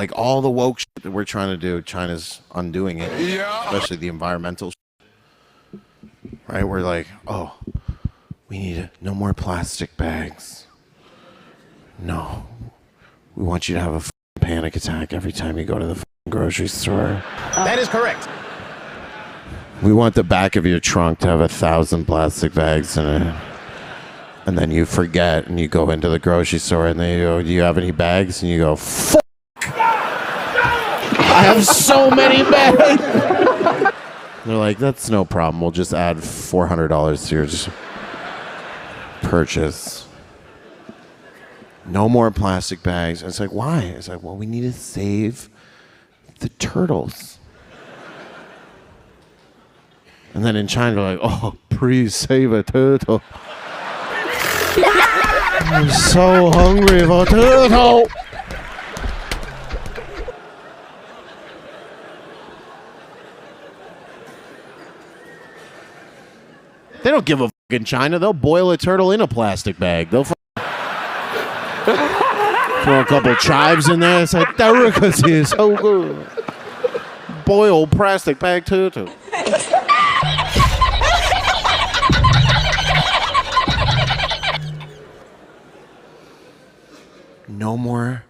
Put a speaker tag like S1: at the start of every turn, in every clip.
S1: like all the woke shit that we're trying to do, China's undoing it. Yeah. Especially the environmental shit. Right? We're like, oh, we need no more plastic bags. No. We want you to have a panic attack every time you go to the grocery store.
S2: That is correct.
S1: We want the back of your trunk to have 1,000 plastic bags in it. And then you forget and you go into the grocery store and they go, do you have any bags? And you go, fuck! I have so many bags! They're like, that's no problem. We'll just add $400 to your purchase. No more plastic bags. And it's like, why? It's like, well, we need to save the turtles. And then in China, they're like, oh, please save a turtle. I'm so hungry for turtle. They don't give a fuck in China. They'll boil a turtle in a plastic bag. They'll throw a couple chives in there. It's like, delicacy is so good. Boiled plastic bag turtle. No more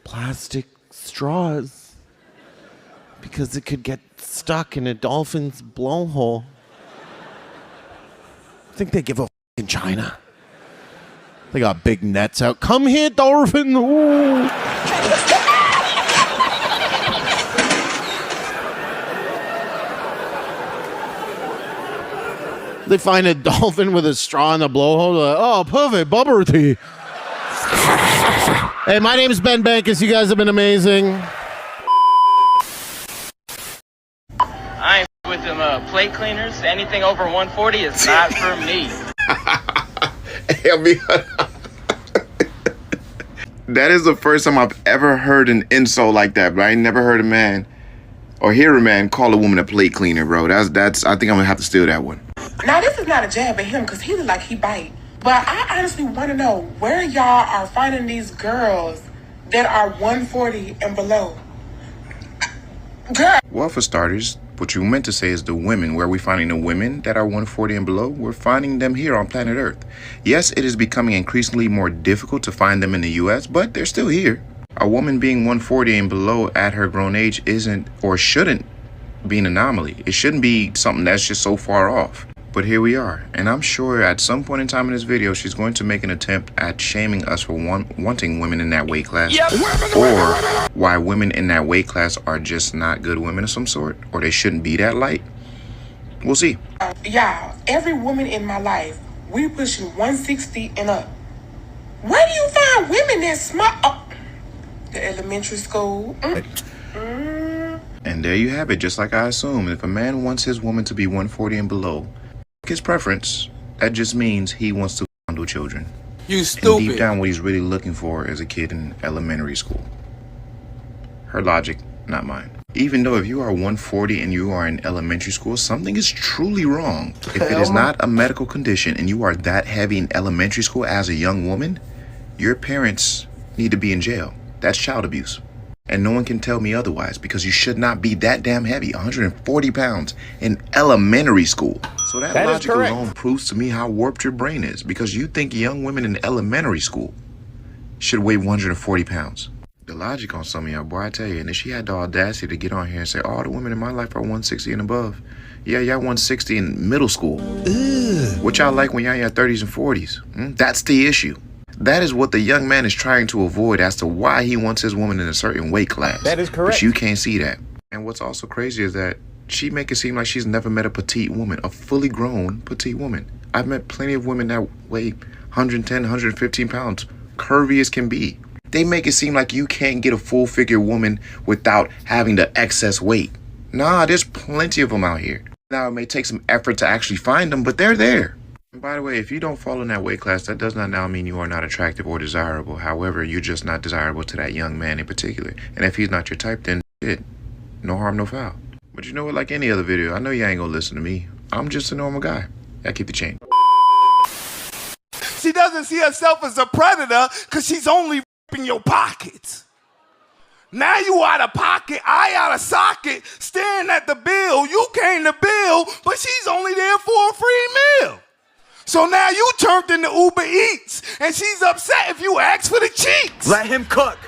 S1: plastic straws because it could get stuck in a dolphin's blowhole. I think they give a f in China. They got big nets out. Come here, dolphin. Ooh. They find a dolphin with a straw in the blowhole. Like, oh, perfect bubble tea. Hey, my name is Ben Bankus. You guys have been amazing.
S3: I ain't with them plate cleaners. Anything over 140 is not for me.
S4: That is the first time I've ever heard an insult like that, but I ain't never heard a man or hear a man call a woman a plate cleaner, bro. That's I think I'm gonna have to steal that one.
S5: Now, this is not a jab at him because he look like he bite. But I honestly want to know where y'all are finding these girls that are 140 and below. Girl.
S4: Well, for starters, what you meant to say is the women. Where are we finding the women that are 140 and below? We're finding them here on planet Earth. Yes, it is becoming increasingly more difficult to find them in the U.S., but they're still here. A woman being 140 and below at her grown age isn't or shouldn't be an anomaly. It shouldn't be something that's just so far off. But here we are, and I'm sure at some point in time in this video, she's going to make an attempt at shaming us for wanting women in that weight class, or why women in that weight class are just not good women of some sort, or they shouldn't be that light. We'll see.
S5: Y'all, every woman in my life, we pushing 160 and up. Where do you find women that smart? Oh, the elementary school.
S4: And there you have it, just like I assumed. If a man wants his woman to be 140 and below, his preference, that just means he wants to handle children.
S2: You stupid.
S4: And deep down, what he's really looking for is a kid in elementary school. Her logic, not mine. Even though if you are 140 and you are in elementary school, something is truly wrong. If it is not a medical condition and you are that heavy in elementary school as a young woman, your parents need to be in jail. That's child abuse. And no one can tell me otherwise, because you should not be that damn heavy, 140 pounds in elementary school. So that logic alone proves to me how warped your brain is, because you think young women in elementary school should weigh 140 pounds. The logic on some of y'all, boy, I tell you, and if she had the audacity to get on here and say, all the women in my life are 160 and above. Yeah, y'all 160 in middle school. What y'all like when y'all in your 30s and 40s? That's the issue. That is what the young man is trying to avoid as to why he wants his woman in a certain weight class.
S2: That is correct.
S4: But you can't see that. And what's also crazy is that she make it seem like she's never met a petite woman, a fully grown petite woman. I've met plenty of women that weigh 110, 115 pounds, curvy as can be. They make it seem like you can't get a full figure woman without having the excess weight. Nah, there's plenty of them out here. Now, it may take some effort to actually find them, but they're there. And by the way, if you don't fall in that weight class, that does not now mean you are not attractive or desirable. However, you're just not desirable to that young man in particular. And if he's not your type, then shit, no harm, no foul. But you know what, like any other video, I know you ain't gonna listen to me. I'm just a normal guy. I keep the change.
S6: She doesn't see herself as a predator because she's only ripping your pockets.
S2: Now you out of pocket, I out of socket, staring at the bill. You came to bill, but she's only there for a free meal. So now you turned into Uber Eats, and she's upset if you ask for the cheeks.
S6: Let him cook.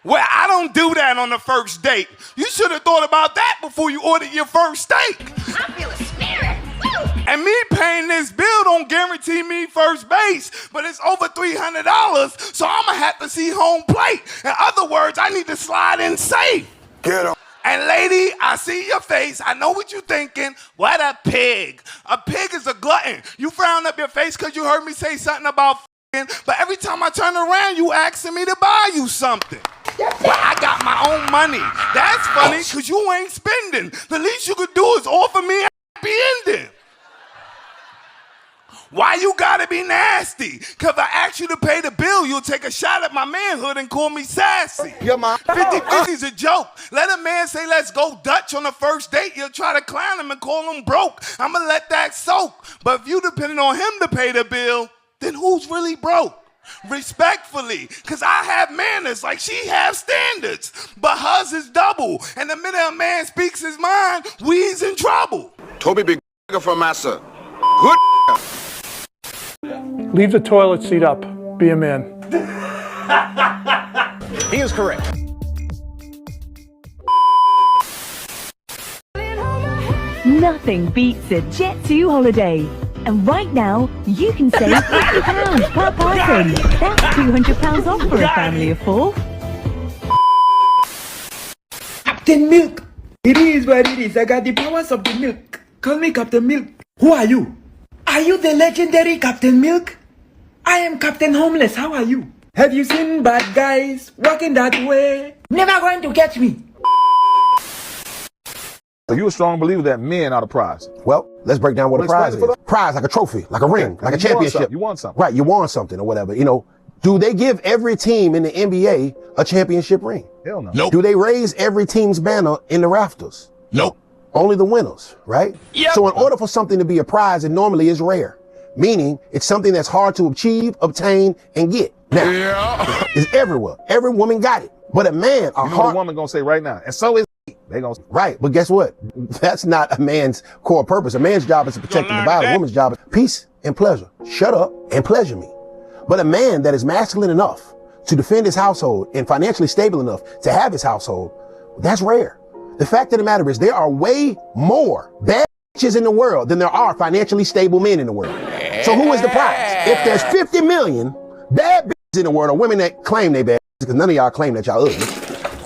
S2: Well, I don't do that on the first date. You should have thought about that before you ordered your first steak.
S7: I feel a spirit. Woo!
S2: And me paying this bill don't guarantee me first base, but it's over $300, so I'm gonna have to see home plate. In other words, I need to slide in safe.
S6: Get him.
S2: And lady, I see your face. I know what you're thinking. What a pig. A pig is a glutton. You frown up your face because you heard me say something about f***ing, but every time I turn around, you asking me to buy you something. But I got my own money. That's funny because you ain't spending. The least you could do is offer me a happy ending. Why you gotta be nasty? Cause I asked you to pay the bill, you'll take a shot at my manhood and call me sassy.
S6: Your mom.
S2: 50-50's a joke. Let a man say let's go Dutch on the first date, you'll try to clown him and call him broke. I'ma let that soak. But if you depending on him to pay the bill, then who's really broke? Respectfully, cause I have manners like she has standards, but hers is double. And the minute a man speaks his mind, we's in trouble.
S6: Toby big for massa. Good.
S8: Leave the toilet seat up. Be a man.
S6: He is correct.
S9: Nothing beats a Jet2 holiday. And right now, you can save £50 per person. That's £200 off for a family of 4.
S10: Captain Milk! It is what it is. I got the powers of the milk. Call me Captain Milk. Who are you? Are you the legendary Captain Milk? I am Captain Homeless. How are you? Have you seen bad guys walking that way? Never going to catch me.
S11: So you a strong believer that men are the prize?
S12: Well, let's break down what a prize is. Prize, like a trophy, like a ring, like a championship.
S11: You won something.
S12: Right, you won something or whatever. You know, do they give every team in the NBA a championship ring?
S11: Hell no.
S12: Nope. Do they raise every team's banner in the rafters?
S11: Nope.
S12: Only the winners, right? Yep. So in order for something to be a prize, it normally is rare, meaning it's something that's hard to achieve, obtain, and get. Now, it's everywhere. Every woman got it. But a man,
S11: You know what a woman gonna say right now, and so is they gonna say.
S12: Right, but guess what? That's not a man's core purpose. A man's job is to protect and divide. A woman's job is peace and pleasure. Shut up and pleasure me. But a man that is masculine enough to defend his household and financially stable enough to have his household, that's rare. The fact of the matter is there are way more bad bitches in the world than there are financially stable men in the world. So who is the prize? If there's 50 million bad bitches in the world, or women that claim they bad, because none of y'all claim that y'all ugly,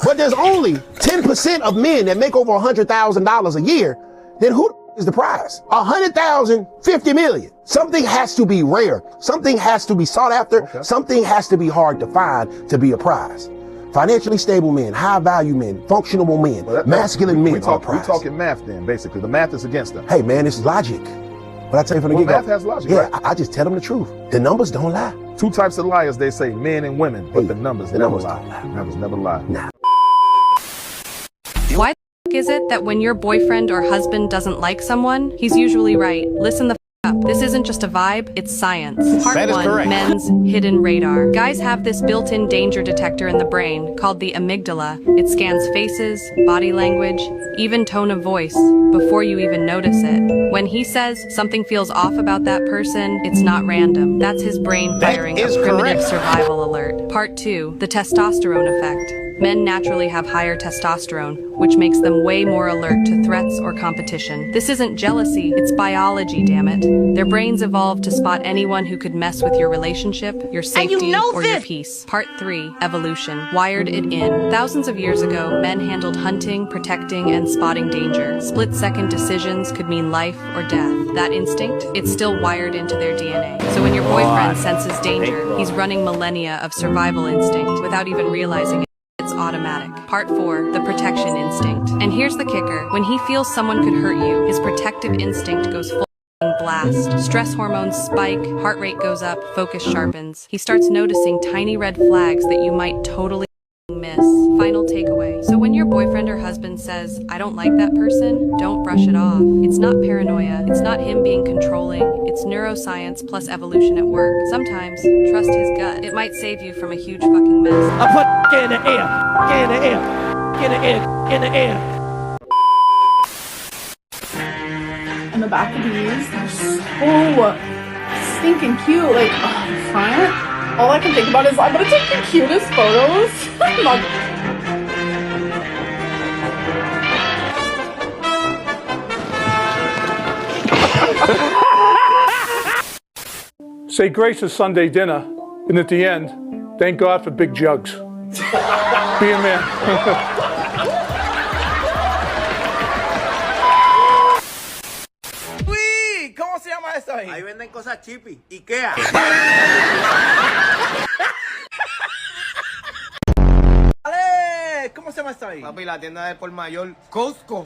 S12: but there's only 10% of men that make over $100,000 a year, then who is the prize? 100,000, 50 million. Something has to be rare. Something has to be sought after. Okay. Something has to be hard to find to be a prize. Financially stable men, high value men, functional men, masculine men are a prize.
S11: We're talking math then, basically. The math is against them.
S12: Hey man, this is logic. What I tell you from the get-go.
S11: Math has logic,
S12: yeah,
S11: right?
S12: I just tell them the truth. The numbers don't lie.
S11: Two types of liars, they say, men and women, but the numbers never lie. Numbers never lie.
S12: Nah.
S13: Why the f is it that when your boyfriend or husband doesn't like someone, he's usually right? Listen the f up. This isn't just a vibe, it's science. Part 1, men's hidden radar. Guys have this built-in danger detector in the brain called the amygdala. It scans faces, body language, even tone of voice before you even notice it. When he says something feels off about that person, it's not random. That's his brain firing a primitive survival alert. Part 2, the testosterone effect. Men naturally have higher testosterone, which makes them way more alert to threats or competition. This isn't jealousy, it's biology, damn it. Their brains evolved to spot anyone who could mess with your relationship, your safety, or your peace. Part 3, evolution. Wired it in. Thousands of years ago, men handled hunting, protecting, and spotting danger. Split-second decisions could mean life or death. That instinct, it's still wired into their DNA. So when your boyfriend senses danger, he's running millennia of survival instinct without even realizing it. It's automatic. Part 4, the protection instinct. And here's the kicker. When he feels someone could hurt you, his protective instinct goes full blast. Stress hormones spike, heart rate goes up, focus sharpens. He starts noticing tiny red flags that you might totally miss. Final takeaway. So when your boyfriend or husband says, I don't like that person, don't brush it off. It's not paranoia. It's not him being controlling. It's neuroscience plus evolution at work. Sometimes, trust his gut. It might save you from a huge fucking mess.
S14: I put in the air, in the air, in the air, in the air.
S15: And the back of these are so stinking cute. Like, oh, front, all I can think about is I'm gonna take the cutest photos. I'm not-
S8: Say grace at Sunday dinner, and at the end, thank God for big jugs. Be a man.
S14: Uy, ¿cómo se llama eso ahí?
S16: Ahí venden cosas chippy. Ikea.
S14: Ale, ¿cómo se llama eso ahí?
S16: Papi, la tienda de por mayor, Costco.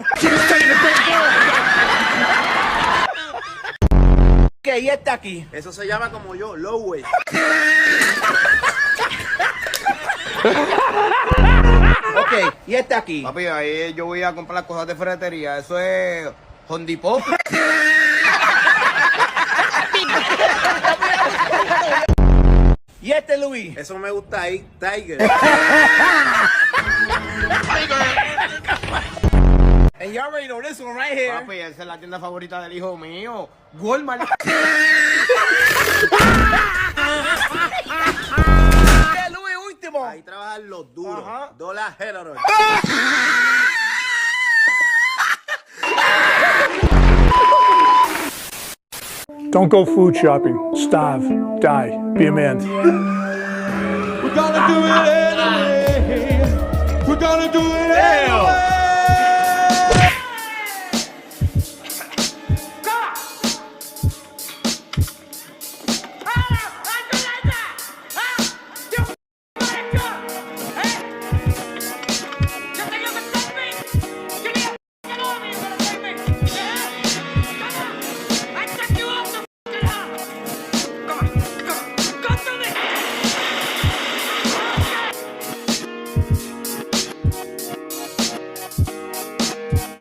S14: ¿Qué? ¿Y este aquí?
S16: Eso se llama como yo, Lowway.
S14: Ok, ¿y este aquí?
S16: Papi, ahí yo voy a comprar las cosas de ferretería. Eso es Hondipop.
S14: ¿Y este, Luis?
S16: Eso me gusta ahí, Tiger.
S14: And you already know this one right here.
S16: Papi, esa es la tienda favorita del hijo mío, Walmart.
S14: ¿Qué, Luis, último?
S16: Ahí trabajan los duros. Dólar General.
S8: Don't go food shopping. Starve. Die. Be a man.
S14: We're gonna do it anyway. We're gonna do it anyway.